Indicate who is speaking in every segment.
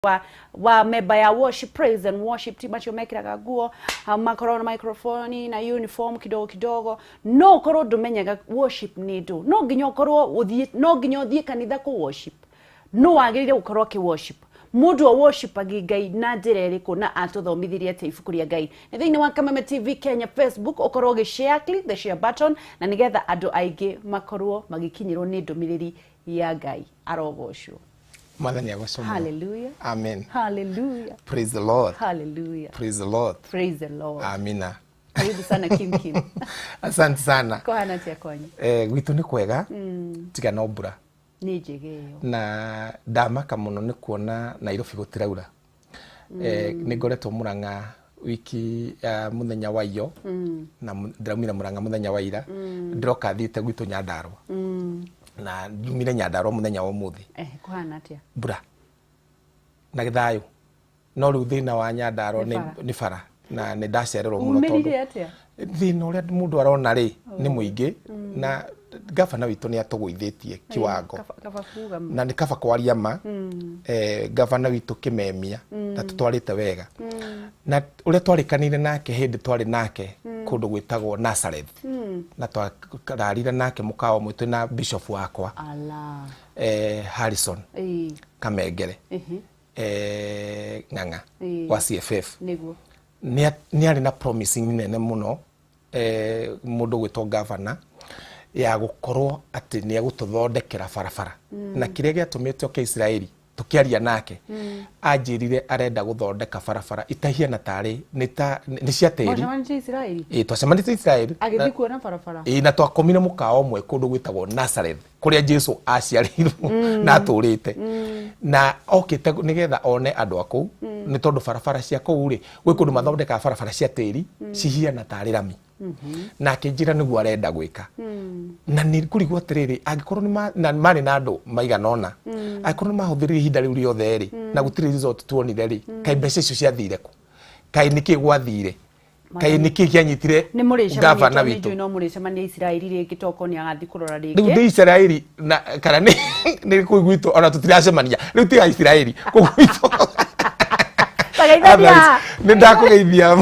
Speaker 1: wa member ya worship, praise and worship team acho mekiraga guo makorona microphone na uniform kidogo no korwo ndumenyaga worship ni ndu no nginya korwo uthie no nginya uthie kanitha ku worship no wagirire gukorwo ki worship mundu wa worship agigai na njira iriku na atuthomithirie ati ibuku ria Ngai na thiini wa Kameme TV Kenya Facebook ukorwo gi share, click the share button na nigetha andu aingi makorwo magikinyirwo ni ndumiriri ya Ngai arogocwo.
Speaker 2: Hallelujah. Amen.
Speaker 1: Hallelujah.
Speaker 2: Praise the Lord.
Speaker 1: Hallelujah.
Speaker 2: Praise the Lord.
Speaker 1: Praise the Lord.
Speaker 2: Amina.
Speaker 1: Karibu sana Kim.
Speaker 2: Asante sana.
Speaker 1: Kohana tia kwanyu.
Speaker 2: Gwitu ni kwega. Tiga no mbura.
Speaker 1: Ni njegeo.
Speaker 2: Na ndamaka muno ni kuona Nairobi gutiraura. Ni ngoretwo Murang'a wiki muthenya wa iyo na ndiraumira Murang'a muthenya wa ira ndiroka thiite gwitu Nyandarua. Na njumire Nyandarua muthenya wa umuthi.
Speaker 1: Kuhana atia?
Speaker 2: Mbura. Na githayo. No riu thina wa Nyandarua ni bara na ni ndacererwo muno tondu.
Speaker 1: Umirire atia?
Speaker 2: Thina uria mundu arona ri ni muingi na gavana witu ni atugwithitie kiwango. Na ni kaba kwaria ma. Gavana witu Kimemia na tutwarite wega. Na uria twarikanire nake hindi twari nake kundu gwitagwo Nazareth. Na twararire nake mukao mwitu na bishop wakwa. Harrison. Kamengere. Ng'ang'a wa CFF.
Speaker 1: Niguo.
Speaker 2: Ni ari na promising nene muno mundu gwitwo gavana ya gukorwo ati ni agututhondekera barabara na kiria giatumite oke Israeli tukiaria nake anjirire arenda guthondeka barabara itahiana tari ni cia teri
Speaker 1: Twacemanirie Israeli
Speaker 2: twacemanirie Israeli
Speaker 1: agithi kuona barabara
Speaker 2: na twakomire mukao omwe kundu gwitagwo Nazareth kuria Jesu aciarirwo na aturite na okite nigetha one andu aku ni tondu barabara cia kuu ri gwi kundu mathondeka barabara cia teri cihiana tari rami na kinjira niguo arenda gwika na ni kurigwo atiriri angikorwo ni mari na andu maiganona angikorwo ni mahuthirire ihinda riu riothe ri na gutiri resort tuonire ri kai mbeca icio ciathire ku kai niki gwathire kai niki kianyitire gavana witu
Speaker 1: no murecemania Israeli ringi toko ni agathi kurora ringi
Speaker 2: riu Israeli na kana ni kuigwitu ona tutiracemania riu ti Israeli kugwitu ni ndakugeithia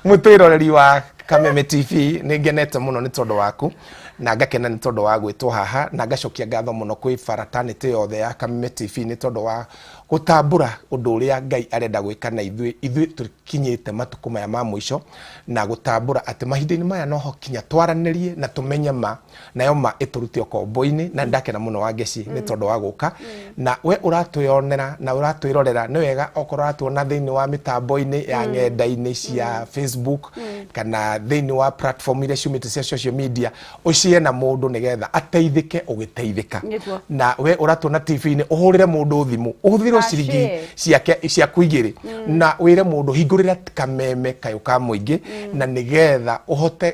Speaker 2: mutiroreri wa Kameme TV ni ngenete muno ni tondu waku na ngakena ni tondu wa gwitwo haha na ngacokia ngatho muno kwi fraternity yothe ya Kameme TV ni tondu wa gutambura undu uria Ngai arenda gwika na ithui tukinyite matuku maya ma mwisho na gutambura ati mahinda-ini maya no hokinya twaranirie na tumenye ma nayo ma ituruti okombo-ini na ndakena muno wa ngeci ni tondu wa guka na we uratuyonera na uratwirorera ni wega okorwo uratuona thiini wa mitambo-ini ya ng'enda-ini cia Facebook kana thiini wa platform iria ciumite cia social media ucie na mundu nigetha ateithike ugiteithika na we uratuona TV-ini uhurire mundu thimu uhuthire ciringi ciake cia kuigire na wire mundu hingurira Kameme kayo ka muingi na nigetha uhote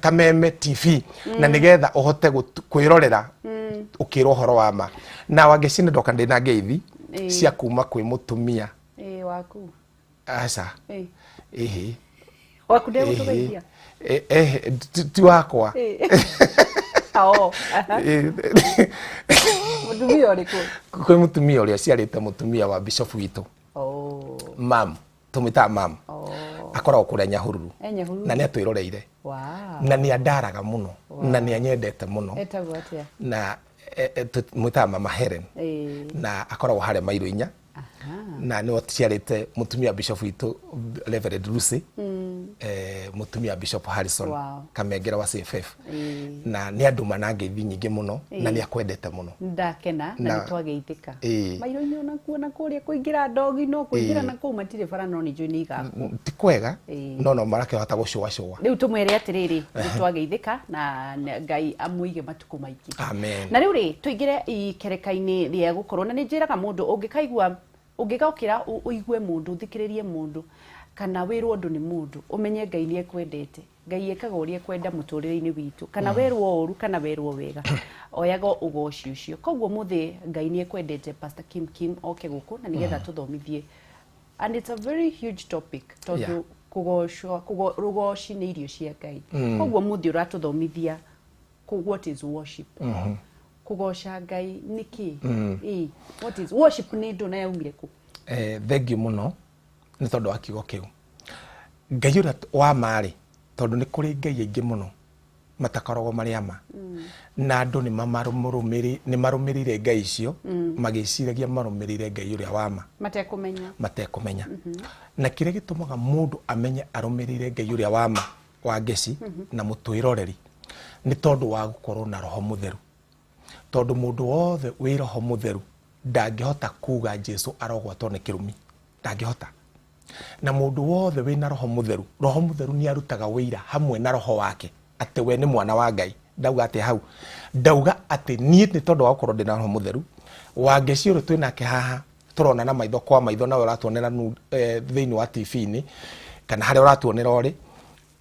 Speaker 2: Kameme TV na nigetha uhote kwirorera ukirwo horo wa ma na wangecine ndoka ndina ngeithi cia kuma kwi mutumia
Speaker 1: waku
Speaker 2: aca
Speaker 1: waku ndio gutugeithia
Speaker 2: ti wakwa
Speaker 1: mutumia uriku
Speaker 2: kwi mutumia uria ciarite mutumia wa bishop witu mam tumita mam akoragwo kuria Nyahururu na ni atwiroreire na ni andaraga muno na ni anyendete muno na mwita mama Helen na akoragwo hare Mairo 4 na ni ciarite mutumia bishop witu Reverend Lucy mutumia bishop Harrison Kamengera wa CFF na ni andu manangeithi nyingi muno na ni akwendete muno
Speaker 1: ndakena na nitwageithika Mairo 4 ona kuona kuria kuingira ndogi no kuingira na ku matire bara no ni joini igaku
Speaker 2: ti kwega no marake hata gucua
Speaker 1: riu tumwire atiriri nitwageithika na Ngai amuige matuku maingi
Speaker 2: amen
Speaker 1: na riu ri tuingire ikereka-ini ria gukorwo na ni njiraga mundu ungikaigua ungikaukira uigue mundu uthikiririe mundu kana wirwo ndu ni mundu umenye Ngai ni ekwendete Ngai ekaga uria kwenda muturire-ini witu kana werwo uru kana werwo wega oyago ugoci ucio koguo muthi Ngai ni ekwendete Pastor Kim oke guku na nigetha tuthomithie and it's a very huge topic tondu rugoci ni irio cia Ngai koguo muthi uratuthomithia what is worship kugoca Ngai niki what is worship ni ndu na yaumire ku
Speaker 2: Thengiũ mũno nĩ tondũ wa kiugo kĩu. Ngai ũrĩa wa marĩ, tondũ nĩ kũrĩ ngai aingĩ mũno matakoragwo marĩ ama, na andũ nĩ marũmĩrĩire ngai icio magĩciragia marũmĩrĩire ngai ũrĩa wa ma matekũmenya. Na kĩrĩa gĩtũmaga mũndũ amenye arũmĩrĩire ngai ũrĩa wa ma wa ngeci na mũtwĩroreri nĩ tondũ wa gũkorwo na roho mũtheru. Tondũ mũndũ wothe wĩ roho mũtheru ndangĩhota kuga Jesu arogwatwo nĩ kĩrumi, ndangĩhota. Na mũndũ wothe wĩna roho mũtheru nĩ arutaga wĩira hamwe na roho wake atĩ we nĩ mwana wa Ngai. Ndauga atĩ hau, ndauga atĩ niĩ nĩ tondũ wa gũkorwo ndĩna roho mũtheru, wa ngeci ũrĩa twĩ nake haha tũrona na maitho kwa maitho, nawe ũratuonera thĩinĩ wa TV-inĩ kana harĩa ũratuonera ũrĩ,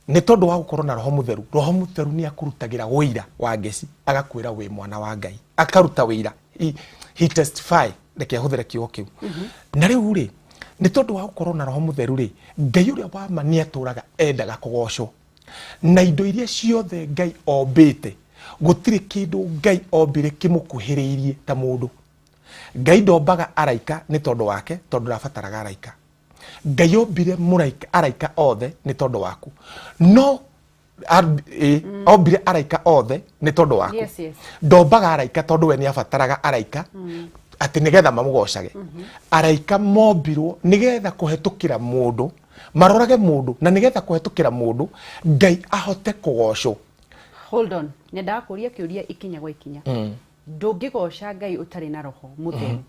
Speaker 2: nĩ tondũ wa gũkorwo na roho mũtheru. Roho mũtheru nĩ akurutagĩra wĩira wa ngeci, agakwĩra wĩ mwana wa Ngai, akaruta wĩira, he testify. Reke hũthĩre kiugo kĩu. Na rĩu rĩ, nĩ tondũ wa gũkorwo na roho mũtheru rĩ, Ngai ũrĩa wa ma nĩ atũraga endaga kũgocwo. Na indo iria ciothe Ngai ombĩte, gũtirĩ kĩndũ Ngai ombire kĩmũkuhĩrĩirie ta mũndũ. Ngai ndombaga araika nĩ tondũ wake, tondũ ndabataraga araika. Ngai ombire araika othe nĩ tondũ waku. No ombire araika othe nĩ tondũ waku. Ndombaga araika tondũ we nĩ abataraga araika atĩ nĩgetha mamũgocage. Araika mombirwo nĩgetha kũhetũkĩra mũndũ, marorage mũndũ, na nĩgetha kũhetũkĩra mũndũ Ngai ahote kũgocwo.
Speaker 1: Hold on, nyendaga kũria kĩũria ikinya gwa ikinya. Ndũngĩgoca Ngai ũtarĩ na roho mũtheru.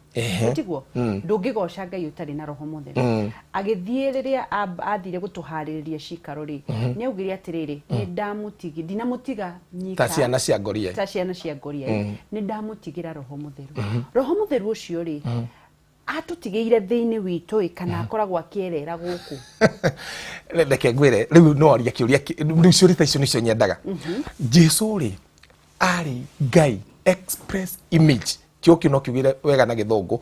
Speaker 1: Ũtiguo? Ndũngĩgoca Ngai ũtarĩ na roho mũtheru. Agĩthiĩ rĩrĩa athire gũtũharĩrĩria cikaro rĩ, nĩ augire atĩrĩrĩ, nĩ ndinamũtiga nyika
Speaker 2: ta ciana cia ngoria,
Speaker 1: nĩ ndamũtigĩra roho mũtheru. Roho mũtheru ũcio rĩ, atũtigĩire thĩinĩ witũ kana akoragwo akĩerera gũkũ?
Speaker 2: Reke ngwĩre, rĩu no aria kĩũria rĩu ciũria ta icio nĩcio nyendaga. Jesu rĩ arĩ Ngai express image, kĩo kĩu no kiugire wega na gĩthũngũ,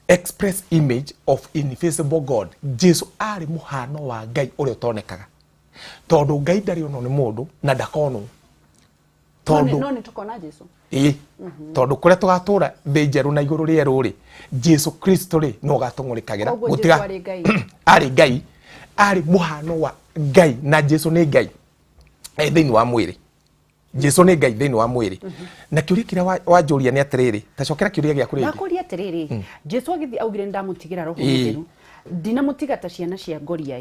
Speaker 2: express image of invisible God. Jesu arĩ mũhano wa Ngai ũrĩa ũtonekaga, tondũ Ngai ndarĩ ono nĩ mũndũ na ndakonwo.
Speaker 1: Tondũ no nĩ tukona Jesu
Speaker 2: tondũ kũrĩa tũgatũra thĩ njerũ na igũrũ rĩerũ rĩ, Jesu Kristo rĩ no gatũng'ũrĩkagĩra. Gũtiga arĩ Ngai, arĩ mũhano wa Ngai, na Jesu nĩ Ngai thĩinĩ wa mwĩrĩ. Jesu nĩ Ngai thĩinĩ wa mwĩrĩ. Na kĩũria kĩrĩa wanjũria nĩ atĩrĩrĩ, ta cokera kĩũria gĩaku rĩngĩ.
Speaker 1: Nakũria atĩrĩrĩ, Jesu agĩthiĩ augire ndamũtigĩra roho mũtheru, ndinamũtiga ta ciana cia ngoria.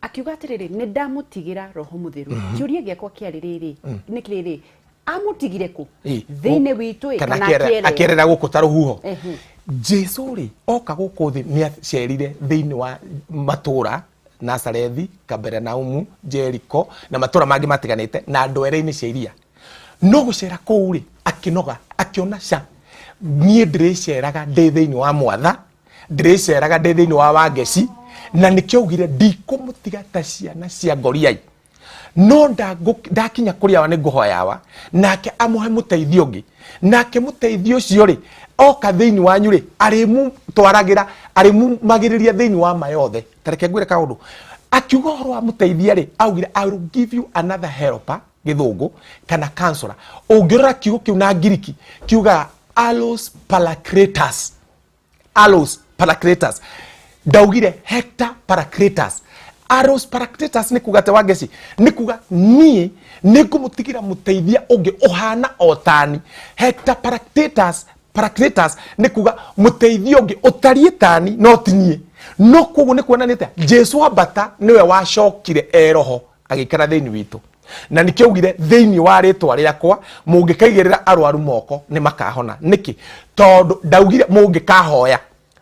Speaker 1: Akiuga atĩrĩrĩ, nĩ ndamũtigĩra roho mũtheru. Kĩũria gĩakwa kĩarĩ rĩrĩ, nĩ kĩrĩrĩ, amũtigire kũ? Thĩinĩ witũ kana
Speaker 2: akĩerera gũkũ ta rũhuho? Jesu rĩ oka gũkũ thĩ nĩ acerire thĩinĩ wa matũra Nazarethi, Kapernaumu, Jericho na matũra mangĩ matiganĩte na ndwere-inĩ cia iria. No gũcera kũu rĩ akĩnoga, akĩona ca, niĩ ndĩrĩceraga ndĩ thĩinĩ wa Mwatha, ndĩrĩceraga ndĩ thĩinĩ wa Wangeci, na nĩkĩo augire ndikũmũtiga ta ciana cia ngoriai. No ndakinya kũrĩa wa nĩ ngũhoya wa nake amũhe mũteithio ũngĩ, nake mũteithio ũcio rĩ oka thĩinĩ wanyu rĩ arĩmũtwaragĩra, arĩmũmagĩrĩria thĩinĩ wa ma yothe. Tareke ngwĩre kaũndũ, akiuga ũhoro wa mũteithia rĩ augire I will give you another helper, gĩthũngũ kana counselor. Ũngĩrora kiugo kĩu na Ngiriki kiuga Allos Parakletos, Allos Parakletos, ndaugire Hector Parakletos. Allos Parakletos nĩ kuga te Wangeci, nĩ kuga niĩ nĩ ngũmũtigĩra mũteithia ũngĩ ũhana otani. Hector Parakletos nĩ kuga mũteithia ũngĩ ũtariĩ tani no ti niĩ. No koguo nĩ kuonanĩte Jesu ambata nĩwe wacokire roho agĩikara thĩinĩ witũ, na nĩkĩo augire thĩinĩ wa rĩtwa rĩakwa mũngĩkaigĩrĩra arwaru moko nĩ makahona. Nĩkĩ? Tondũ ndaugire mũngĩkahoya,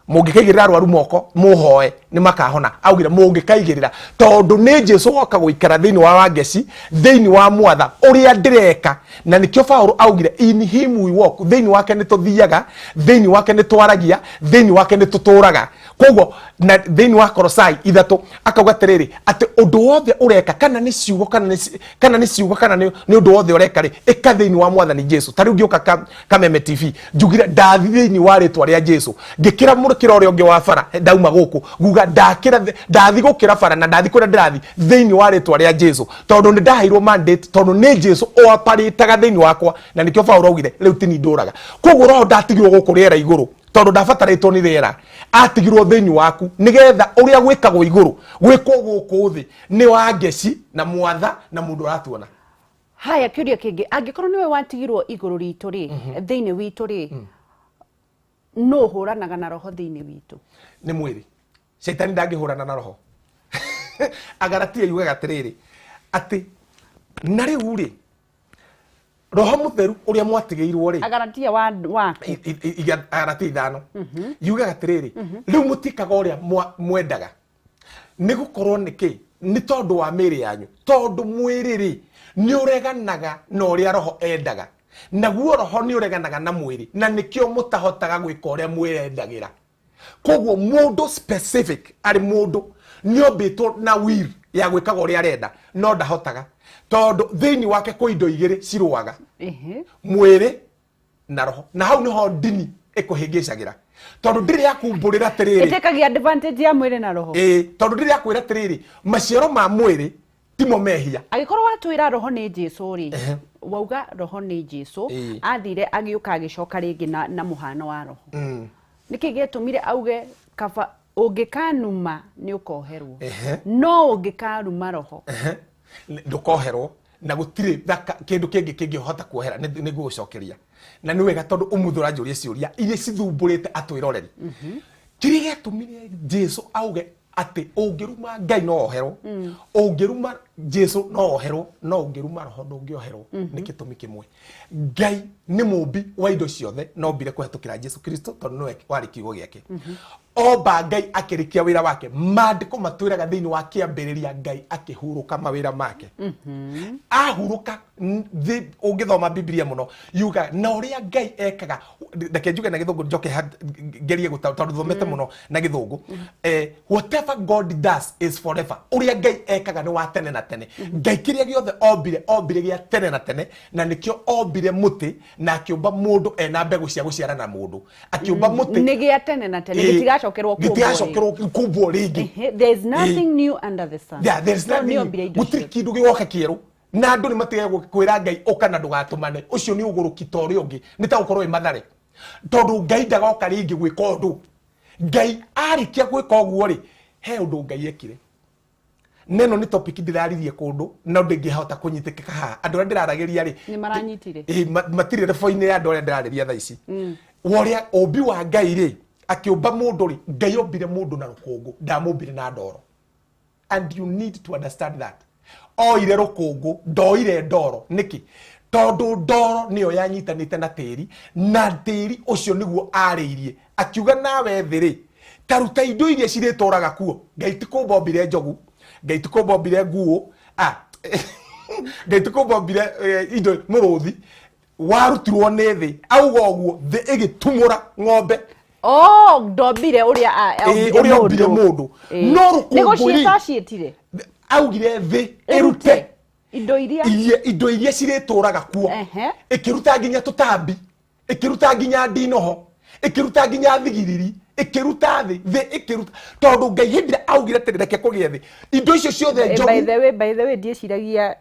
Speaker 2: mũngĩkaigĩrĩra arwaru moko mũhoe nĩ makahona. Augire mũngĩkaigĩrĩra, tondũ nĩ Jesu woka gũikara thĩinĩ wa Wangeci, thĩinĩ wa Mwatha ũrĩa ndĩreka. Na nĩkĩo Paulo augire in him we walk, thĩinĩ wake nĩ tũthiaga, thĩinĩ wake nĩ twaragia, thĩinĩ wake nĩ tũtũraga. Koguo na thĩinĩ wa Kolosai 3 akauga atĩrĩrĩ atĩ ũndũ wothe ũreka kana nĩ ciugo kana nĩ ciugo kana nĩ ũndũ wothe ũreka rĩ ĩka thĩinĩ wa Mwathani Jesu. Ta rĩu ngĩũka Kameme TV njugire ndathi thĩinĩ wa rĩtwa rĩa Jesu, ngĩkĩra mũrĩkĩra ũrĩa ũngĩ wa bara ndauma gũkũ nguga ndathi gũkĩra bara na ndathi kũrĩa ndĩrathi thĩinĩ wa rĩtwa rĩa Jesu, tondũ nĩ ndaheirwo mandate, tondũ nĩ Jesu oaparĩtaga thĩinĩ wakwa. Na nĩkĩo Paulo augire rĩu ti ni ndũraga. Koguo roho ndatigirwo gũkũ rĩera igũrũ, tondũ ndabatarĩtwo nĩ rĩera, atigirwo thiini waku nigetha uria gwikagwo iguru gwikwo guku thi ni wa ngeci na mwatha na mundu uratuona.
Speaker 1: Haya, kiuria kingi, angikorwo niwe watigirwo iguru ritu ri thiini witu ri no huranaga na roho thiini witu?
Speaker 2: Ni mwiri. Shaitani ndangihurana na roho. Agaratia yugaga atiriri ati na riu ri roho mutheru uria mwatigeirwo ri
Speaker 1: Agaratia wa
Speaker 2: agaratia ithano yugaga atiriri riu mutikaga uria mwendaga ni gukorwo niki ni tondu wa miri yanyu, tondu mwiri ri ni ureganaga na uria roho endaga, naguo roho ni ureganaga na mwiri, na nikio mutahotaga gwika uria mwirendagira. Koguo mundu specific ari mundu ni ombitwo na will ya gwikaga uria arenda, no ndahotaga tondu thiini wake kwa indo igiri ciruaga mwiri na roho, na hau niho ndini ikuhingicagira tondu ndiri yakumburira tiriri
Speaker 1: itekagia advantage ya mwiri na roho.
Speaker 2: Tondu ndiri yakwira tiriri maciaro ma mwiri timo mehia.
Speaker 1: Agikorwo watwira roho ni Jesu ri wauga roho ni Jesu athire agiuka agicoka ringi na muhano wa roho niki getumire auge kaba ungikanuma ni ukoherwo no ungikaruma roho
Speaker 2: ndukoherwo na gutire kindu kingi hota kuohera ni gucokeria na ni wega tondu umuthura njuri ciuria iria cithumburite atwiroreri kiri getumire Jesu auge ati ungiruma Ngai no oherwo ungiruma Jesu no oherwo no ungiruma roho ndungioherwo ni gitumi kimwe. Ngai ni mumbi wa indo ciothe no mbire kuhetukira Jesu Kristo tondu niwe wari kiugo giake. Oba Ngai akirikia wira wake maandiko matwiraga thiini wa kiambiriria Ngai akihuruka mawira make ahuruka ungithoma Biblia muno yuga na uria Ngai ekaga ndeke njuge na githungu njoke gerie tondu thomete muno na githungu whatever God does is forever. Uria Ngai ekaga ni wa tene na tene. Ngai kiria giothe ombire gia tene na tene, na nikio ombire muti na akiumba mundu ena mbegu cia guciara na mundu akiumba muti
Speaker 1: ni gia tene na tene gitigacokerwo
Speaker 2: kumbwo ringi.
Speaker 1: There's nothing new under the sun.
Speaker 2: Yeah, there's nothing. Gutiri kindu gioka kieru na andu ni matige kwira Ngai ukana ndugatumane ucio ni uguruki tori ungi ni ta ukorwo imathare tondu Ngai ndagoka ringi gwika undu. Ngai arikia gwika uguo ri he undu Ngai ekire. Neno ni topic ndiraririe kundu na ndingihota kunyitikika ha andu ndirarageria ri
Speaker 1: ni maranyitire
Speaker 2: matire refoine ya andu ndirariria tha ici woria obi wa Ngai ri akiumba mundu ri Ngai ombire mundu na rukungu ndamumbire na ndoro, and you need to understand that oire rukungu ndoire ndoro niki tondu ndoro niyo yanyitanite na tiri na tiri ucio niguo ariirie akiuga nawe thiri taruta indo iria ciritoraga kuo. Ngai tikumbombire njogu, Ngai tikumbombire nguo Ngai tikumbombire indo muruthi warutirwo ni thi auga uguo thi igitumura ng'ombe
Speaker 1: ndombire uria
Speaker 2: ombire mundu no rukungu
Speaker 1: nicitire
Speaker 2: augire thi irute
Speaker 1: indo
Speaker 2: iria cirituraga kuo ikiruta nginya tutambi ikiruta nginya ndinoho ikiruta nginya thigiriri ikiruta thi ikiruta tondu Ngai hindire augire ati reke kugie thi indo icio ciothe njogu. By
Speaker 1: the way ndieciragia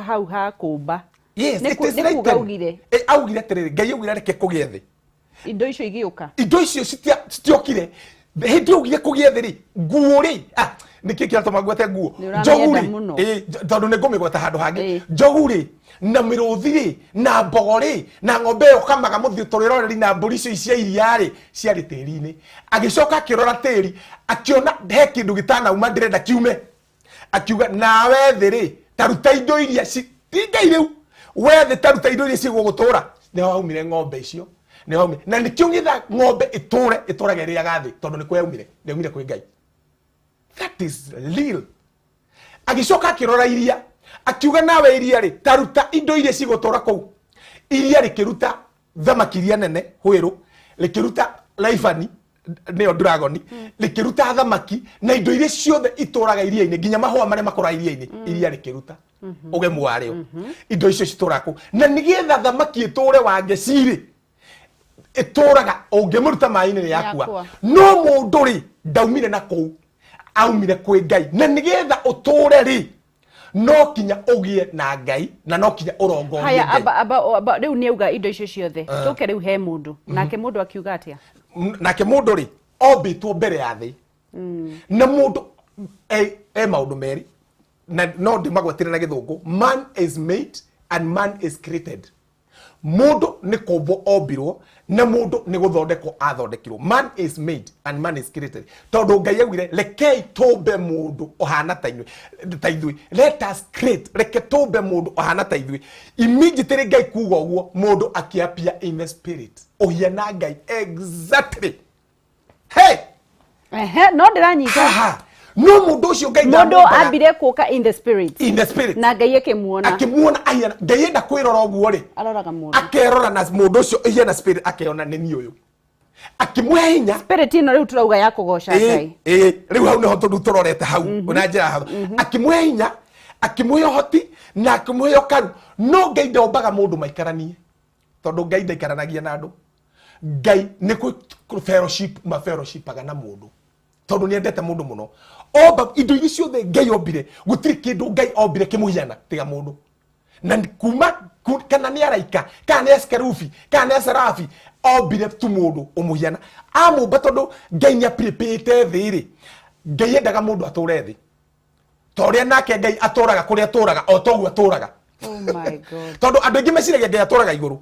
Speaker 1: hau ha kumba.
Speaker 2: Yes, it is
Speaker 1: right.
Speaker 2: Augire ati Ngai augire reke kugie thi
Speaker 1: indo icio igiuka
Speaker 2: indo icio citiokire hindi ugire kugie thi ri nguo ri niki kiratuma gwete nguo njogu ri tondu ni ngumigweta handu hangi njogu ri na miruthi ri na mbogo ri na ng'ombe yo kamaga muthi turiroreri na mburi icio cia iria ri ciari tiri-ini agicoka akirora tiri akiona he kindu gitana uma ndirenda kiume akiuga nawe thi ri taruta indo iria Ngai riu wethe taruta indo iria cigugutura ni waumire ng'ombe icio ni waumire na nikio ngitha ng'ombe iturage ria gathi tondu ni kwaumire ndaumire kwi Ngai. That is real. Agicoka akirora iria akiuga nawe iria ri taruta indo iria cigutura kou. Iria rikiruta thamaki iria nene hwiru rikiruta laifani neo dragoni rikiruta thamaki na indo iria ciothe ituraga iria-ini nginya mahua maria makora iria-ini iria rikiruta ugemu wario indo icio citurako na nigetha thamaki iture wange ciri ituraga ungimuruta mai-ini ni yakua no mundu ri ndaumire na kou aumire kwi Ngai na nigetha uture ri no kinya ugie na Ngai na no kinya urongorie Ngai.
Speaker 1: Haya riu ni auga indo icio ciothe tuke riu he mundu nake mundu akiuga atia
Speaker 2: nake mundu ri obitwo mbere ya thi na mundu maundu meri na no ndimagwatire na githungu. Man is made and man is created. Mundu ni kombo ombirwo na mundu ni guthondekwo athondekirwo. Man is made and man is created. Tondu Ngai augire rekei tumbe mundu ohana ta ithui. Let us create. Reke tumbe mundu ohana ta ithui. Immediately Ngai kuga uguo mundu akiapia in the spirit. Ohiana Ngai exactly. Hey!
Speaker 1: No ndiranyita.
Speaker 2: No mundu ucio Ngai
Speaker 1: mundu ambire kuka in the spirit.
Speaker 2: In the spirit.
Speaker 1: Na Ngai akimuona.
Speaker 2: Akimuona ayana. Ngai enda kwirora uguo ri.
Speaker 1: Aroraga mundu.
Speaker 2: Akerora na mundu ucio ihena spirit akeona ni ni uyu. Akimwe hinya.
Speaker 1: Spirit ino riu turauga ya kugoca Ngai.
Speaker 2: Riu hau niho tundu turorete hau. Ona njira hau. Akimwe hinya, akimwe hoti na akimwe yokaru. No Ngai ndombaga mundu maikaranie. Tondu Ngai ndaikaranagia na andu. Ngai ni ku fellowship aga na mundu. Tondu ni endete mundu muno. Oba indo ici ciothe Ngai ombire gutiri kindu Ngai ombire kimuhiana tiga mundu. Na kuma kana ni araika kana ni eskerufi kana ni serafi ombire tu mundu umuhiana amumba tondu Ngai ni prepare thiri. Ngai endaga mundu ature thi toria nake Ngai aturaga kuria aturaga o togu aturaga.
Speaker 1: Oh my God.
Speaker 2: Tondu andu ingi meciragia Ngai aturaga iguru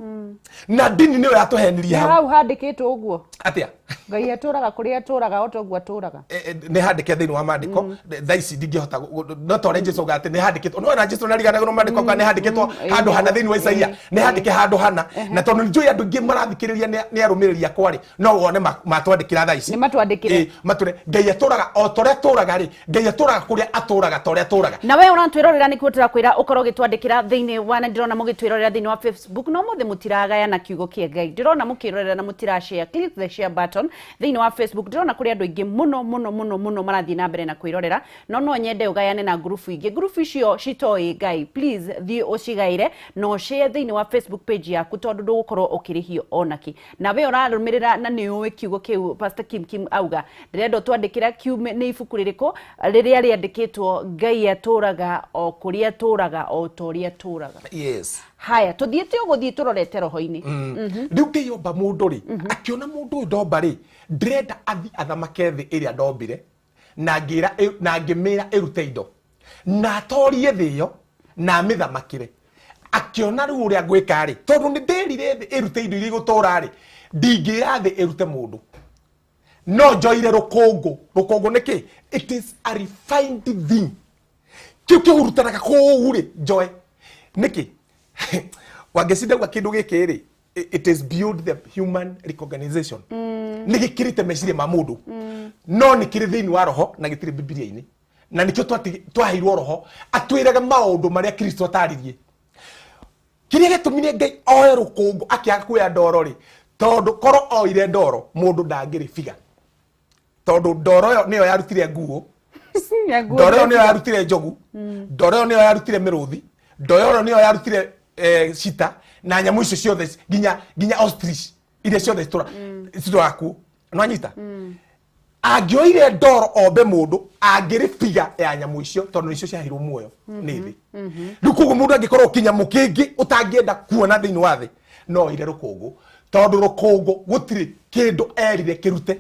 Speaker 2: na dini niyo yatuhenirie
Speaker 1: hau handikitwo uguo
Speaker 2: atia
Speaker 1: Ngai aturaga kuria aturaga o togu aturaga.
Speaker 2: Ni handike thiini wa mandiko thaici ndingihota no tore Jesu gate ni handikitwo no na Jesu narigana no mandiko kana ni handikitwo handu hana thiini wa Isaia ni handike handu hana na tondu njui andu ingi marathikiriria ni arumiriria kwari no wone matwandikira thaici
Speaker 1: ni matwandikire
Speaker 2: mature Ngai aturaga o tore aturaga ri Ngai aturaga kuria aturaga tore aturaga.
Speaker 1: Na we uratwirorera ni kwitira kwira ukorwo gitwandikira thiini wa na ndirona mugitwirorera thiini wa Facebook no muthe mutiragaya na kiugo kia Ngai ndirona mukirorera na mutira share. Click the share button thiini wa Facebook. Ndirona kuri andu ingi muno marathii na mbere na kwirorera no nyende ugayane na group ingi. Group icio citoi Ngai please thii ucigaire no share thiini wa Facebook page yaku tondu ndugukorwo ukirihio onaki. Na we urarumirira na ni uwe kiugo kiu Pastor Kim auga ndirenda twandikira kiume ni ibuku ririko riria riandikitwo Ngai aturaga o kuria aturaga o toria aturaga.
Speaker 2: Yes.
Speaker 1: Haya tuthiete uguthii turorete roho-ini.
Speaker 2: Riu Ngai omba mundu ri akiona mundu ndomba ri ndirenda athi athamake thi iria ndombire na ngira na ngimira irute indo na torie thi yo na mithamakire akiona riu uria gwika ri tondu ni ndirire thi irute indo iria gutura ri ndingira thi irute mundu no njoire rukungu niki it is a refined thing kiu kihurutanaga kugu ri njoe niki wangecinda kindu giki ri it is beyond the human recognition. Ni gikirite meciria ma mundu no ni kiri thiini wa roho na gitiri Biblia-ini na nikio twaheirwo roho atwiraga maundu maria Kristo ataririe kiria gitumire Ngai oe rukungu akiaga kuya ndoro ri tondu koro oire ndoro mundu ndangiri figa tondu ndoro yo niyo yarutire nguo ndoro yo niyo yarutire njogu ndoro yo niyo yarutire miruthi ndoro yo niyo yarutire cita na nyamu icio ciothe ginya ostrich iria ciothe cituraku no anyita angioire ndoro ombe mundu angiri figa ya nyamu icio tondu nicio ciahirwo muoyo ni thi riu koguo mundu angikorwo kinyamu kingi utangienda kuona thiini wa thi no ire rukungu tondu rukungu gutiri kindu erire kirute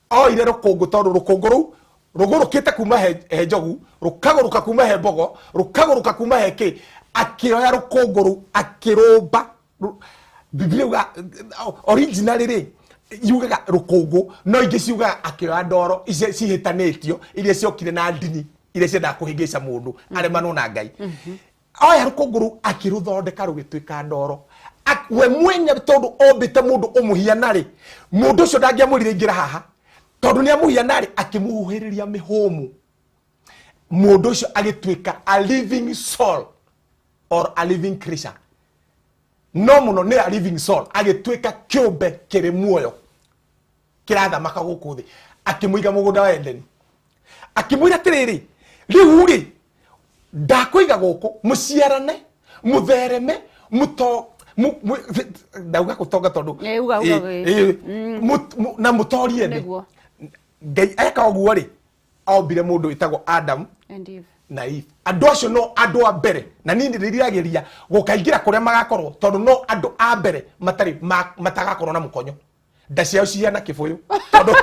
Speaker 2: oire rukungu tondu rukungu ruu rugurukite kuma he njogu rukaguruka kuma he mbogo rukaguruka kuma he ki akioya rukunguru akirumba Biblia original ri yugaga rukungu no ingi ciugaga akioya ndoro ici cihitanitio iria ciokire na ndini iria cienda kuhingica mundu aremano na Ngai oya rukunguru akiruthondeka rugituika ndoro we mwenye tondu ombite mundu umuhiana ri mundu ucio ndangiamurire ingira haha tondu ni amuhiana ri akimuhiriria mihumu mundu ucio agituika a living soul or a living creature no muno ni a living soul agituika kiumbe kiri muoyo kirathamaka guku thi akimuiga mugunda wa Edeni akimwira tiriri riu ri ndakuiga guku muciarane muthereme muto ndauga gutonga tondu na mutorie thi Ngai eka uguo ri ombire mundu witagwo Adam
Speaker 1: and Eve
Speaker 2: na Eve andu acio no andu a mbere na nini ndiriagiria gukaingira kuria magakorwo tondu no andu a mbere matagakorwo na mukonyo nda ciao ciana kibuyu tondu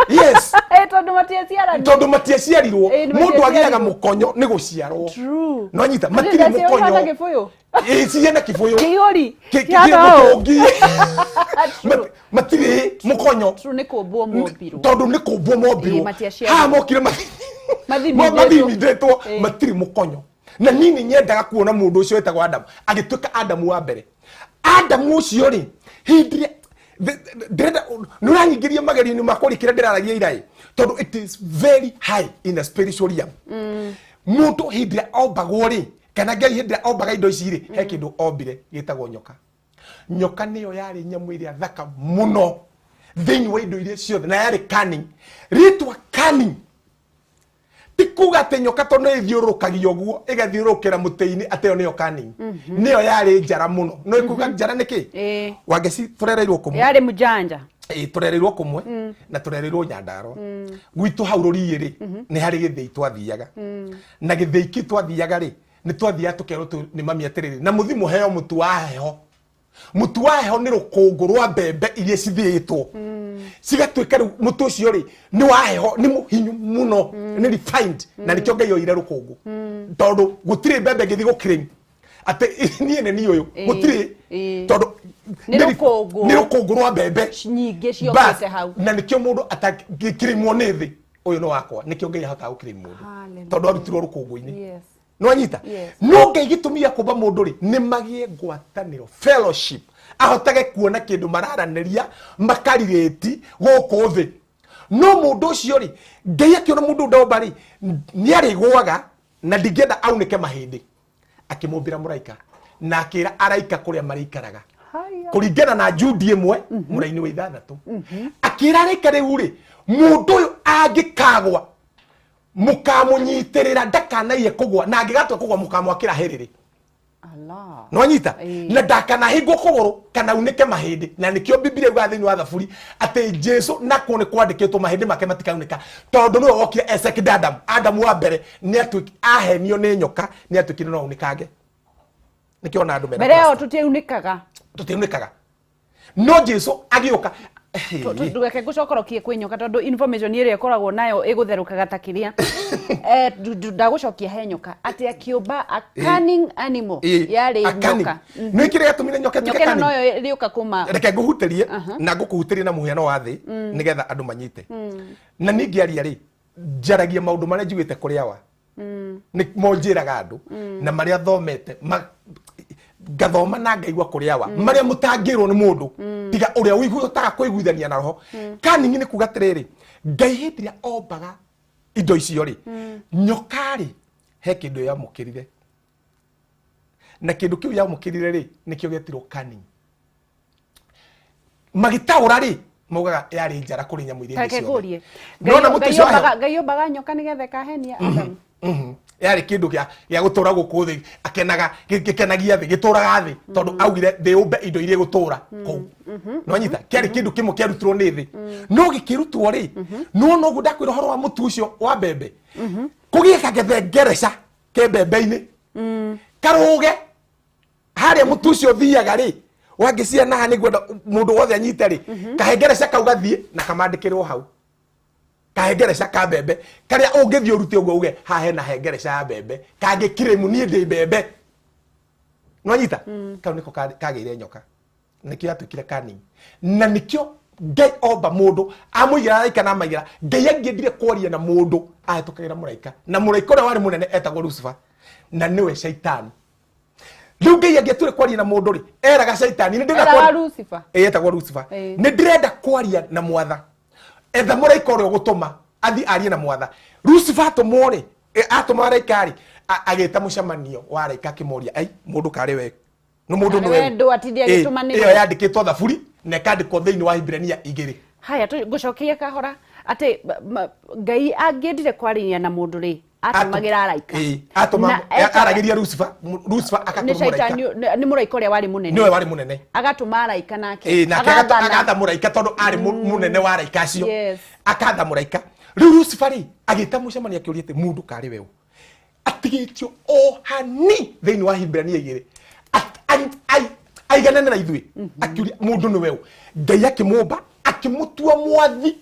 Speaker 2: yes tondu matiaciarirwo mundu agiaga mukonyo ni guciarwo no nyita matire mukonyo ciana kibuyu
Speaker 1: kiori
Speaker 2: matire mukonyo
Speaker 1: ni kumbwo mombirwo
Speaker 2: tondu ni kumbwo mombirwo ha mokire mathimithĩtwo matire mukonyo na nini nyendaga kuona mundu ucio etagwo Adamu agituika Adamu wa mbere Adamu ucio ri hindire ndĩrenda nũranyingĩria magerio-inĩ makwa rĩkĩra ndĩraragia iraĩ tondu it is very high in the spiritual realm mũndũ hĩndĩ ĩrĩa ombagwo rĩ kana Ngai hĩndĩ ĩrĩa ombaga indo ici rĩ he kĩndũ ombire gĩtagwo nyoka. Nyoka nĩyo yarĩ nyamũ ĩrĩa thaka mũno thĩinĩ wa indo iria ciothe na yarĩ cunning. Rĩtwa cunning ti kuga atĩ nyoka tondu ĩthiũrũrũkagia ũguo ĩgathiũrũrũkĩra mũtĩ-inĩ atĩ ĩyo nĩyo cunning. Nĩyo yarĩ njara mũno. No ĩkuga njara nĩkĩ? Wangeci tũrereirwo kũmwe.
Speaker 1: Yarĩ mũjanja.
Speaker 2: Tũrereirwo kũmwe na tũrereirwo Nyandarua. Gwitũ hau rũriĩ rĩ nĩ harĩ gĩthĩi twathiaga. Na gĩthĩi kĩ twathiaga rĩ nĩ twathiaga tũkerwo nĩ mami atĩrĩrĩ na mũthi mũheo mũtu wa heho. Mũtu wa heho nĩ rũkũngũ rwa mbembe iria cithĩĩtwo. Cigatuĩka rĩu mũtu ũcio rĩ nĩ wa heho nĩ mũhinyu mũno nĩ refined na nĩkĩo Ngai oire rũkũngũ tondũ gũtirĩ mbembe ngĩthi gũkĩrĩm atĩ niĩ nĩ ũyũ gũtirĩ tondũ nĩ rũkũngũ rwa mbembe
Speaker 1: nyingĩ ciokĩte hau
Speaker 2: na nĩkĩo mũndũ atangĩkĩrĩmwo nĩ thĩ ũyũ nĩ wakwa nĩkĩo Ngai ahotaga gũkĩrĩm mũndũ tondũ arutirwo rũkũngũ-inĩ. No anyita no Ngai gĩtũmia kũmba mũndũ rĩ nĩ magĩe ngwatanĩro fellowship ahotage kuona kĩndũ mararanĩria makarigĩti gũkũ thĩ. No mũndũ ũcio rĩ Ngai akĩona mũndũ ndomba rĩ nĩ arĩgũaga na ndingĩenda aunĩke mahĩndĩ akĩmũmbĩra mũraika na akĩra araika kũrĩa marĩikaraga kũringana na Judi 1 mũraini wa 6 akĩra araika rĩu rĩ mũndũ ũyũ angĩkagwa mũkamũnyitĩrĩra ndakanaiye kũgwa na angĩgatua kũgwa mũkamwakĩra hĩrĩrĩ. No anyita na ndakanahingwo kũgũrũ kana unĩke mahĩndĩ na nĩkĩo Biblia yuga thĩinĩ wa Thaburi atĩ Jesu nakwo nĩ kwandĩkĩtwo mahĩndĩ make matikaunĩka tondũ nĩwe wokire second Adam. Adamu wa mbere nĩ atuĩki ahenio nĩ nyoka nĩ atuĩkire no unĩkange nĩkĩo na andũ mena
Speaker 1: mbere ĩyo tũtiunĩkaga
Speaker 2: no Jesu agĩũka
Speaker 1: ndugeke ngũcokorokie kwĩ nyoka tondu information ĩrĩa ĩkoragwo nayo ĩgũtherũkaga ta kĩrĩa ndagũcokia he nyoka atĩ akĩũmba a cunning animal yarĩ nyoka.
Speaker 2: Nĩ kĩrĩa gĩtũmire nyoka ĩtuĩke cunning.
Speaker 1: No yo ĩrĩũka kuma
Speaker 2: reke ngũhutĩrie na ngũkũhutĩrie na mũhiano wa thĩ nĩgetha andũ manyite na niĩ ngĩaria rĩ njaragia maũndũ marĩa njiguĩte kũrĩ awa nĩ monjĩraga andũ na marĩa thomete gathoma na ngaigua kũrĩ awa marĩa mũtangĩrwo nĩ mũndũ tiga ũrĩa ũiguaga kũiguithania na roho. Cunning nĩ kuga atĩrĩrĩ Ngai hĩndĩ ĩrĩa ombaga indo icio rĩ nyoka rĩ he kĩndũ yamũkĩrire na kĩndũ kĩu yamũkĩrire rĩ nĩkĩo gĩetirwo cunning. Magĩtaũra rĩ maugaga yarĩ njara kũrĩ nyamũ iria ingĩ ciothe.
Speaker 1: Ngai ombaga nyoka nĩgetha ĩkahenia Adamu.
Speaker 2: Yarĩ kĩndũ gĩa gũtũra gũkũ thĩ akenaga gĩkenagia thĩ gĩtũraga thĩ tondũ augire thĩ ũmbe indo iria gũtũra kũu. No anyita kĩarĩ kĩndũ kĩmwe kĩarutirwo nĩ thĩ no gĩkĩrutwo rĩ no noguo ndakwĩra ũhoro wa mũtu ũcio wa mbembe kũgĩe kagethengereca ke mbembe-inĩ karũge harĩa mũtu ũcio thiaga rĩ wangĩciana haha nĩguo mũndũ wothe anyite rĩ kahengereca kau gathiĩ na kamandĩkĩrwo hau kahengereca ka mbembe karĩa ũngĩthiĩ ũrute ũguo uge haha hena hengereca ya mbembe kangĩkĩrĩmu niĩ ndĩ mbembe. No anyita kau nĩko kagĩire nyoka nĩkĩo atuĩkire cunning na nĩkĩo Ngai omba mũndũ amũigĩra araika na amaigĩra Ngai angĩendire kwaria na mũndũ ahĩtũkagĩra mũraika na mũraika ũrĩa warĩ mũnene etagwo Lucifer na nĩwe Shaitani. Rĩu Ngai angĩtũire kwaria na mũndũ rĩ eraga Shaitani etagwo Lucifer nĩ ndĩrenda kwaria na Mwatha etha mũraika ũrĩa ũgũtũma athi arie na Mwatha. Lucifer atũmwo rĩ atũma araika rĩ agĩta mũcemanio wa araika akĩmoria ai mũndũ karĩ we no mũndũ nĩwe ĩyo yandĩkĩtwo Thaburi na ĩkandĩkwo thĩinĩ wa Hibrania 2.
Speaker 1: Haya ngũcokie kahora atĩ Ngai angĩendire kwaria na mũndũ rĩ atũmagĩra araika
Speaker 2: atũma aragĩria Lucifer akatũma mũraika
Speaker 1: nĩ mũraika ũrĩa warĩ mũnene
Speaker 2: nĩwe warĩ mũnene
Speaker 1: agatũma araika nake
Speaker 2: agatha mũraika tondũ arĩ mũnene wa araika acio akatha mũraika. Rĩu Lucifer rĩ agĩta mũcemanio akĩũria atĩ mũndũ karĩ we atigĩtio o hani thĩinĩ wa Hibrania 2 aiganane na ithuĩ akĩũria mũndũ nĩ we Ngai akĩmũmba akimutua mwathi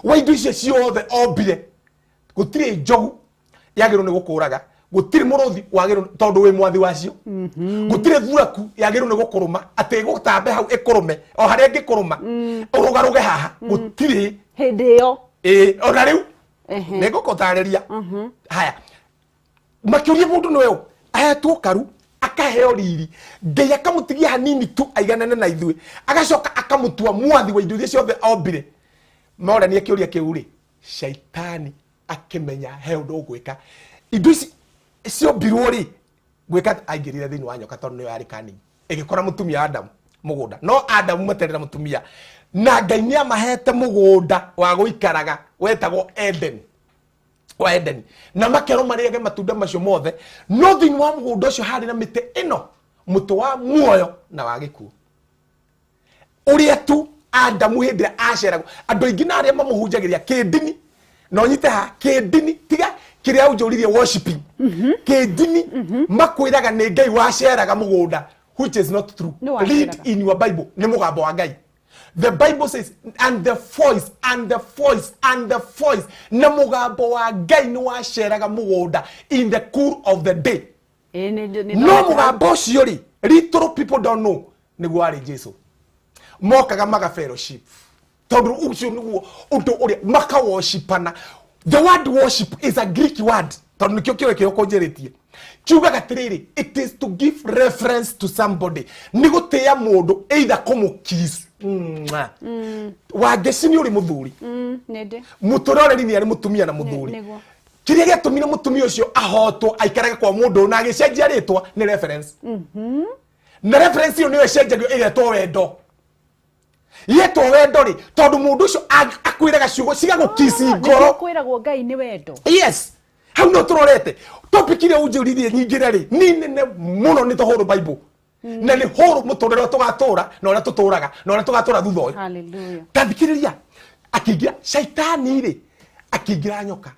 Speaker 2: wa indo icio ciothe ombire gutire njogu yagirwo ni gukuraga gutire muruthi wagirwo tondu wi mwathi wacio gutire thuraku yagirwo ni gukuruma ati gutambe hau ikurume o haria ngikuruma urugaruge haha gutire
Speaker 1: hindi yo
Speaker 2: ona riu nigukutarĩria haya makiuria mundu niwe ahetwo karu akaheo riri Ngai akamutigia hanini tu aiganane na ithuĩ agacoka akamutua mwathi wa indo iria ciothe ombire morania kiuria kiu ri shaitani akimenya he undu gwika indo ici ciombirwo ri gwika aingirire thiini wa nyoka tondu niyo yari kani igikora mutumia Adamu mugunda no Adamu materera mutumia na Ngai ni amahete mugunda wa guikaraga wetagwo Eden wa Eden na makero mariage matunda macio mothe no thiini wa mugunda ucio hari na mite ino muti wa muoyo na wa gikuo uria tu Adamu hindira aceragwo andu aingi na aria mamuhunjagiria kidini no nyite ha kidini tiga kiria unjuririe worshiping kidini makwiraga ni Ngai waceraga mugunda which is not true. Read in your Bible ni mugambo wa Ngai. The Bible says and the voice na mugambo wa Ngai ni waceraga mugunda in the cool of the day. No mugambo ucio ri little people don't know ni gwari Jesu mokaga maga fellowship tondu ucio niguo undu uria maka worshipana. The word worship is a Greek word tondu nikio kirekio konjeretie kiugaga tiriri it is to give reference to somebody ni gutia mundu either kumukiss wageci ni uri muthuri
Speaker 1: nende
Speaker 2: mutororeri ni ari mutumia na muthuri kiria giatumire mutumia ucio ahotwo aikaraga kwa mundu na agicenjia ritwa ni reference na reference iyo niyo cenjagio igetwo wendo yeto wendo ri tondu mundu ucio akwiraga ciugo ciga gukisi ngoro
Speaker 1: kwiragwo Ngai ni wendo.
Speaker 2: Yes, hau no turorete topic ile unjuririe nyingire ri ni nene muno ni tohoro Bible na ni horo mutorero tugatura na ora tuturaga na ora tugatura thutha uyu.
Speaker 1: Hallelujah.
Speaker 2: Tandikiriria akigira shaitani ri akigira nyoka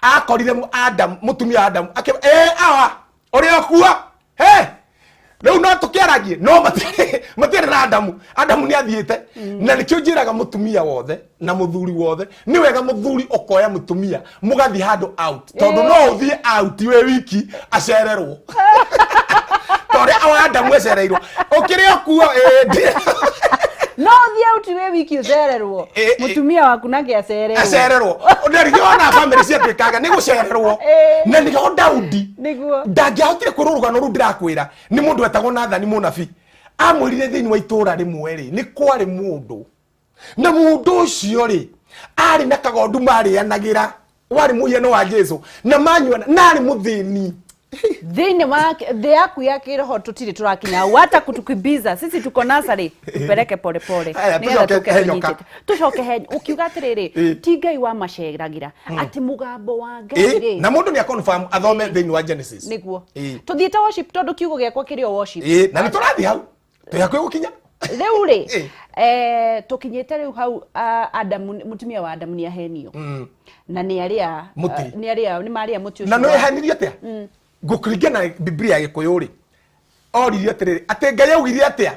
Speaker 2: akorire Adam mutumia Adam awa ori okua riu no tukiaragie no matire na Adamu ni athiite na nikio njiraga mutumia wothe na muthuri wothe ni wega muthuri okoya mutumia mugathi handu out tondu no uthie out we wiki acererwo tore awa Adamu ecereirwo ukiri okuo
Speaker 1: no thie out we wiki ucererwo mutumia waku nake acererwo ndirigio na family cia twikaga ni gucererwo na ni Daudi niguo
Speaker 2: ndangihotire kururugano ru ndirakwira ni mundu etagwo Nathani munabi amwirire thiini wa itura rimwe ri ni kwari mundu na mundu ucio ri ari na kagondu marianagira wari muhiano wa Jesu na manyuana nari muthini
Speaker 1: thini wa the yaku ya kiroho tutiri turakinya wata kutukimbiza sisi tuko nasari tupeleke pole pole tushoke henyo ukiuga atiriri ti Ngai wa maceragira ati mugambo wa Ngai ri
Speaker 2: na mundu ni confirm athome thini wa Genesis
Speaker 1: niguo tuthiite worship tondu kiugo giakwa kirio worship
Speaker 2: na ni turathi hau tuyakwe gukinya
Speaker 1: riu ri tukinyite riu hau Adamu mutumia wa Adamu ni ahenio na ni aria ni maria muti ucio
Speaker 2: na no ehanirie atia gukuringana Biblia ya Gikuyu ri oririe atiriri ati Ngai augire atia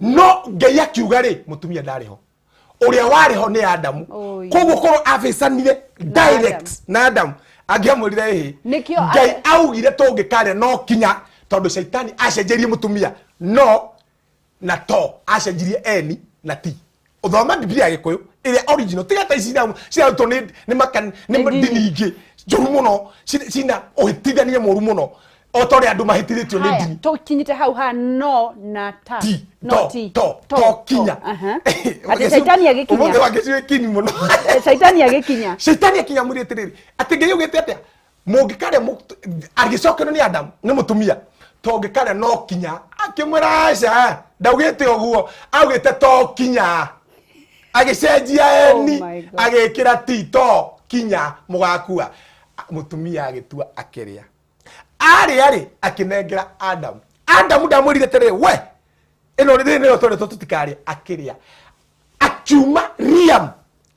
Speaker 2: no Ngai akiuga ri mutumia ndariho uria wariho ni Adamu koguo korwo aficanire direct na Adamu angiamwirire hi Ngai augire tungikaria no kinya tondu shaitani acenjerie mutumia no na to acenjirie eni na ti uthoma Biblia ya Gikuyu iria original tiga ta cia to ni makan ni dini ingi njuru muno cina uhitithanie muru muno o tori andu mahitithitio ni dini
Speaker 1: to kinyite hau ha no na ta
Speaker 2: to kinya
Speaker 1: ati shaitani agikinya
Speaker 2: umuthe wake ciwe kini muno
Speaker 1: shaitani
Speaker 2: akinya muri atiriri ati Ngai ugite atia mungikare agicokero ni Adamu ni mutumia tongikare no kinya akimwira aca ndaugite uguo augite to kinya agicenjia eni agikira tito kinya mugakua mutumia agitua akiria ari akinengera Adamu ndamwirire tere we ino ri ne otore tutikari akiria akiuma Liam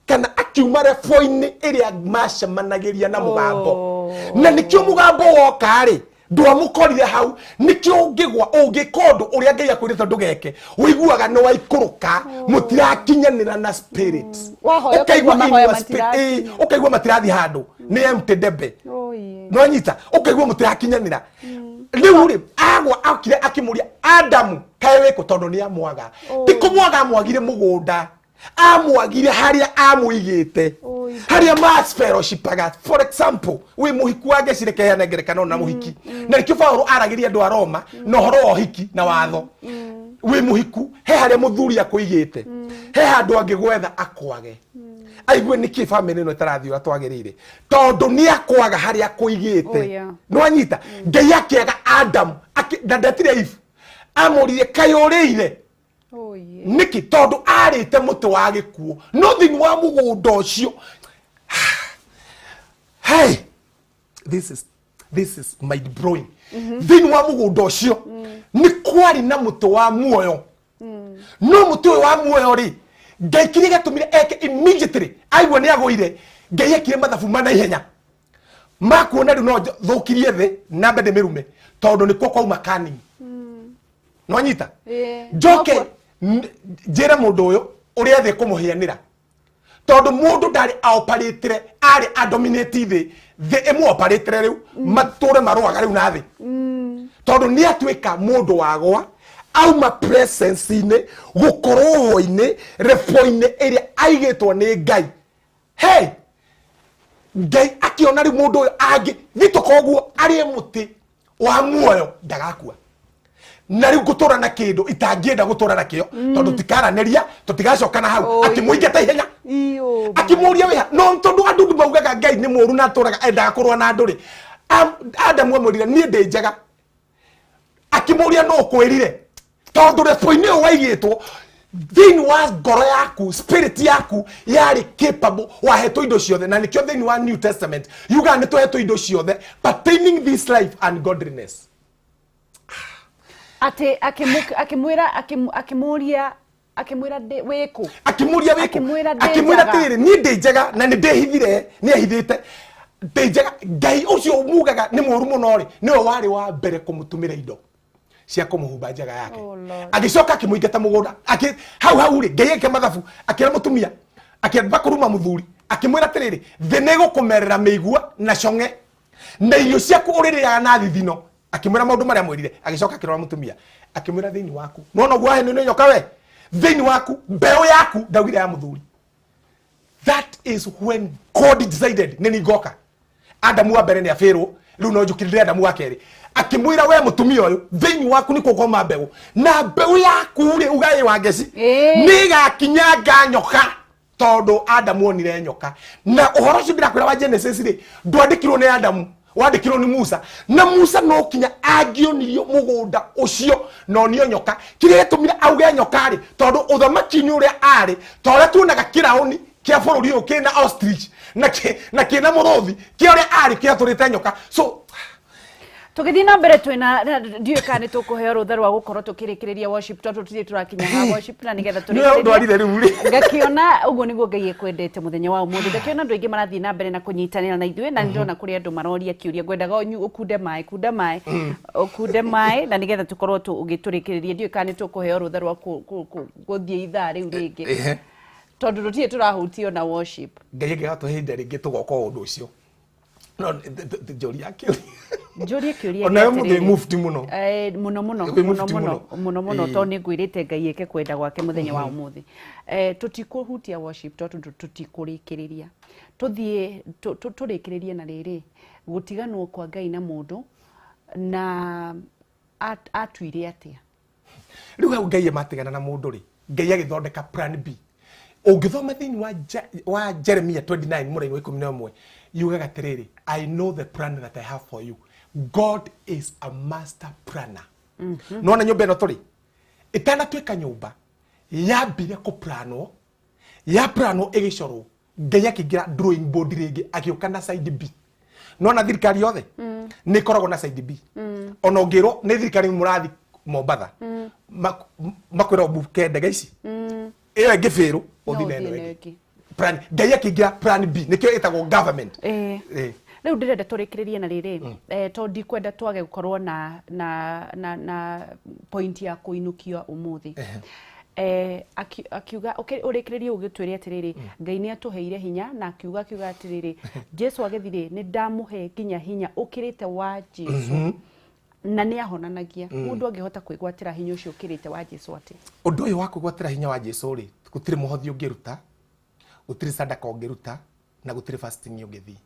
Speaker 2: kana akiuma refoini iria macemanagiria na mugambo na nikio mugambo woka ri ndwamukorire hau nikio ngigwa ungikondu uria ngai akwirite ndugeke wiguaga no waikuruka mutirakinyanira na spirit
Speaker 1: ukaigua mahoya matirathi
Speaker 2: ukaigua matirathi handu ni empty debe no nyita ukaigua mutirakinyanira riu ri agwa akire akimuria Adamu kae wiko tondu ni amwaga ti kumwaga amwagire mugunda amwagire haria amuigite haria mas fellowship paga for example we muhiku wage cirekeya na ngerekano na muhiki na nikio Paulo aragiria andu a Roma no horo o hiki na watho we muhiku he haria muthuri akuigite he handu angigwetha akwage aigwe niki family no tarathio atwagirire tondu ni akwaga haria akuigite no anyita ngai akiaga Adam ndatire Eve amurire kayurire niki tondu arite muti wa gikuo no thini wa mugunda ucio hey this is mind blowing thini wa mugunda ucio ni kwari na muti wa muoyo no muti wa muoyo ri ngai kiri gatumire eke immediately aigwa ni agoire ngai ekire mathabu mana ihenya makuona ri no thukirie thi na mbende mirume tondu ni kwa kwa makani no nyita joke njira mundu uyu uria thi kumuhianira tondu mundu ndari operate ari dominate the emu operate riu mature marwaga riu na thi tondu ni atwika mundu wagwa auma presence ine gukorwo hoine refoine iria aigitwo ni ngai hey ngai akiona ri mundu angi thitokoguo ari muti wa muoyo ndagakua na riu gutura na kindu itangienda gutura na kio tondu tikaraneria tutigacokana hau akimuingata ihenya akimuria wiha no tondu andu maugaga ngai ni muru na turaga endaga kurwa na andu ri Adamu amurire ni ndi njega akimuria no kwirire tondu refoine waigitwo thini wa ngoro yaku spirit yaku yari capable wahetwo indo ciothe na nikio thini wa New Testament yuga ni twahetwo indo ciothe pertaining this life and godliness
Speaker 1: ate akimuria weko
Speaker 2: akimwira tiri ni ndi njega na ni ndihithire ni ahithite ndi njega ngai ucio mugaga ni muru muno ri niwe wari wa mbere kumutumira indo cia kumuhumba njega yake agicoka akimuingata mugunda hau ri ngai eke mathabu akira mutumia akira kuruma muthuri akimwira tiriri thi ni gukumerera meigua na conge na irio ciaku uririaga na thithino akimwira maundu maria mwirire agicoka akirora mutumia akimwira thini waku no gwa ni nyoka we thini waku mbeo yaku ndagire ya muthuri that is when God decided nini goka Adamu wa mbere ni afero riu no njukirire Adamu wa keri akimwira we mutumia uyu thini waku ni kugoma mbeo na mbeo yaku ri ugai wa ngeci ni gakinyanga nyoka tondu Adamu onire nyoka na uhoro ucio ndirakwira wa Genesis ri ndwandikirwo ni Adamu wandikirwo ni Musa na Musa no kinya agionirio mugunda ucio no nio nyoka kire tumire auge nyoka ri tondu uthamaki ni uria ari tore tunaga kirauni kia bururi uyu kina ostrich na kina murothi kia uria ari kia turite nyoka so
Speaker 1: tugithii na mbere twina ndiwe kana tukuheo rutha rwa gukorwo tukirikiriria worship tondu tuthii turakinya ha worship na nigetha turikiriria ngakiona uguo niguo ngai ekwendete muthenya wa umuthi ngakiona andu aingi marathii na mbere na kunyitanira na ithuĩ na ndona kuri andu maroria kiuria ngwendaga ukunde mai na nigetha tukorwo ugiturikiriria ndiwe kana tukuheo rutha rwa guthii ithaa riu ringi tondu tuthii turahutio na worship
Speaker 2: ngai ngatuhinda ringi tugoka undu ucio no joria kiuria ona muthe mufti muno
Speaker 1: muno to ni ngwirite ngai eke kwenda gwake muthenya wa umuthi tutikuhutia worship tondu tutikurikiriria tuthie turikiririe na riri gutiganwo kwa ngai na mundu na atuire atia
Speaker 2: riu hau ngai matigana na mundu ri ngai agithondeka plan B ungithoma thini wa Jeremiah 29 muraini wa 11 yugaga tiriri I know the plan that I have for you. God is a master planner. Nona nyumba ino turi itana tweka nyumba yambire ku plano ya plano igicoro ngai akigira drawing board ringi agioka na side B nona thirikari yothe ni koragwo na side B ona ungiro ni thirikari murathi Mombatha makwira buke ndege ici iyo ngifiru uthi neno plan ngai akigira plan B nikio itagwo government
Speaker 1: Riu ndirenda turikirerie na riri to ndikwenda twage gukorwo na point ya kuinukio umuthi akiuga urikirerie ugitwire atiriri Ngai ni atuheire hinya na akiuga atiriri Jesu agethire ni ndamuhe nginya hinya ukirite wa Jesu na ni ahonanagia mundu angihota kwigwatira hinya ucio ukirite wa Jesu ati
Speaker 2: undu uyu wa kwigwatira hinya wa Jesu ri gutire muhothi ungiruta gutire sadaka ungiruta na gutire fasting ungithi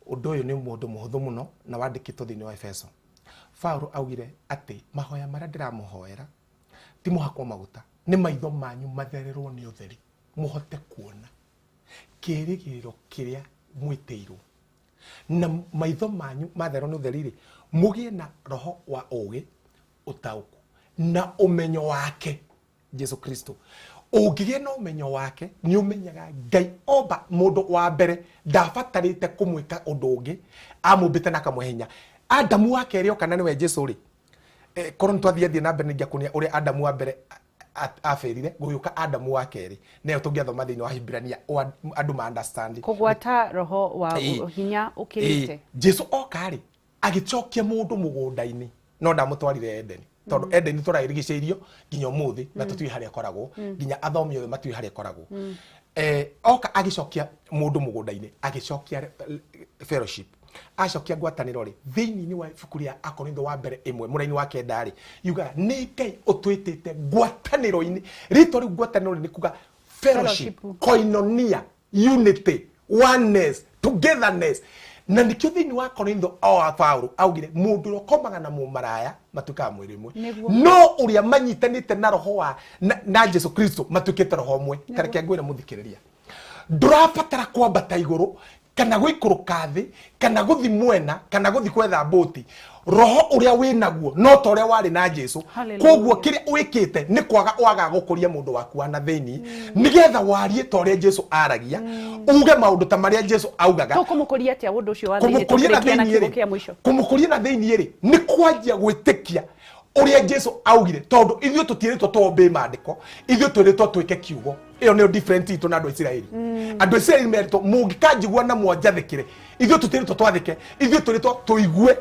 Speaker 2: undu uyu ni mundu muhuthu muno na wandikitwo thiini wa Efeso Paulo augire ati mahoya maria ndiramuhoera ti muhakwa maguta ni maitho manyu mathererwo ni utheri muhote kuona kirigiriro kiria mwiteirwo na maitho manyu mathererwo ni utheri ri mugie na roho wa ugi utauku na umenyo wake Jesu Kristo ungigie na umenyo wake ni umenyaga Ngai oba mundu wa mbere ndabatarite kumwika undu ungi amumbite na kamwehenya Adamu wa keri okana niwe Jesu ri koron twathiethie na mbere ningiakunia uri Adamu wa mbere aferire guyuka Adamu wa keri neyo tungiathoma thiini wa Hibrania andu ma understand
Speaker 1: kugwata roho wa hinya ukirite
Speaker 2: Jesu okari agichokia mundu mugunda-ini no ndamutwarire Edeni tondu Edeni turarigiceirio nginya umuthi na tutui haria koragwo nginya athomi othe matui haria koragwo oka agicokia mundu mugunda-ini agicokia fellowship acokia ngwataniro ri thiini ni wa ibukuria Akorintho wa mbere 1 muraini wa kenda ri yuga ni Ngai utwitite ngwataniro-ini rito ri ngwataniro ni kuga fellowship koinonia unity oneness togetherness na nikio thiini wa Korintho o Paulo augire mundu rokomaga na mumaraya matuka mwiri mwe no uria manyitanite na roho wa na Jesu Kristo matukite roho mwe tareke ngwira muthikiriria ndurabatara kwambata iguru kana gwikuruka thi kana guthi mwena kana guthi kwetha boti roho uria winaguo no to uria wari na Jesu koguo kiria wikite ni kwaga waga gukuria mundu waku na thiini nigetha warie to uria Jesu aragia uge maundu ta maria Jesu augaga
Speaker 1: to kumukuria atia undu ucio wa thiini tukirikia na kigo kia mwisho
Speaker 2: kumukuria na thiini ri ni kwanjia gwitikia uria Jesu augire tondu ithio tutiritwo tombe mandiko ithio turitwo twike kiugo iyo ni different itu na andu Israeli andu Israeli merito mungikanjigwa na mwanjathikire ithio tutiritwo twathike ithio turitwo tuigue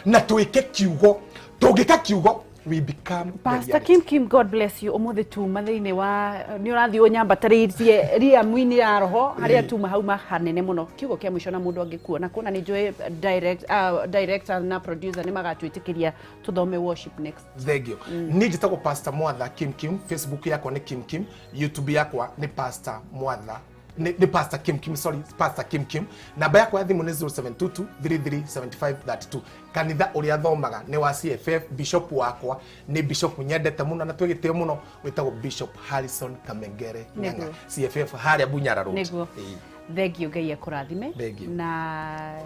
Speaker 2: na twike kiugo tungika kiugo we become
Speaker 1: Pastor Kim God bless you umuthi tu mathiini wa ni urathi unyambataritie ria mwini ya roho haria tu mahauma hanene muno kiugo kia mwisho na mundu angikuona kuna ni joy director na producer ni magatwitikiria tuthome worship next
Speaker 2: thank you ni jitagwo Pastor Mwatha Kim Facebook yako ni Kim YouTube yako ni Pastor Mwatha ni Pastor Kim sorry Pastor Kim namba yako ya thimu ni 0722337532 kanitha uria thomaga ni wa CFF bishop wakwa ni bishop nyendete muno na twigitio muno witagwo Bishop Harrison Kamengere Nyanga CFF haria Bunyara Road
Speaker 1: thank you Ngai akurathime na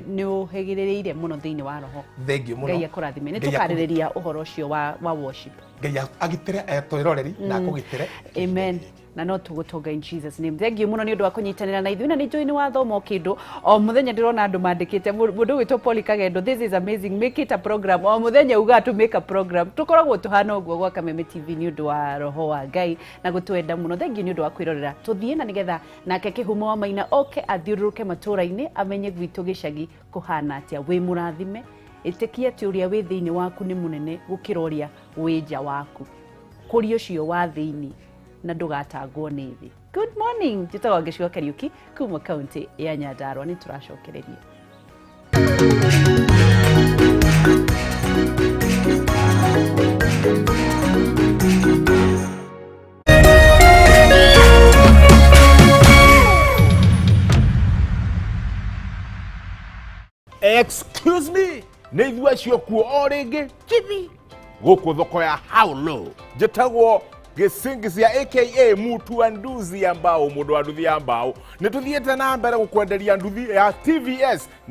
Speaker 1: ni uhegirireire muno thiini wa roho
Speaker 2: thank you muno
Speaker 1: Ngai akurathime ni tukaririria uhoro ucio wa worship
Speaker 2: Ngai agitire twiroreri na kugitire
Speaker 1: amen na no tugutonga in Jesus name thank you muno ni undu wa kunyitanira na ithuĩ na ni njui ni wathomo kindu o muthenya ndirona andu mandikite mundu witwo Paul Kagendo this is amazing make it a program o muthenya uga to make a program tukoragwo tuhana uguo gwa Kameme TV ni undu wa roho wa Ngai na gutwenda muno thank you ni undu wa kwirorera tuthie na nigetha nake Kihumo wa Maina oke athiururuke matura-ini amenye gwitu gicagi kuhana atia wi murathime itikia ti uria wi thiini waku ni munene gukira uria wi nja waku kuri ucio wa thiini na ndugatangwo ni thi good morning jitagwo Gĩcigo Kariuki kuma kaunti ya Nyandarua ni turacokereria
Speaker 3: excuse me nĩ ithuĩ acio kuo o rĩngĩ kithi gũkũ thoko ya how low njĩtagwo Gĩcĩngĩcia aka mutu wa nduthi ya mbao mundu wa nduthi ya mbao nĩ tuthiĩte na mbere gũkwenderia nduthi ya TVS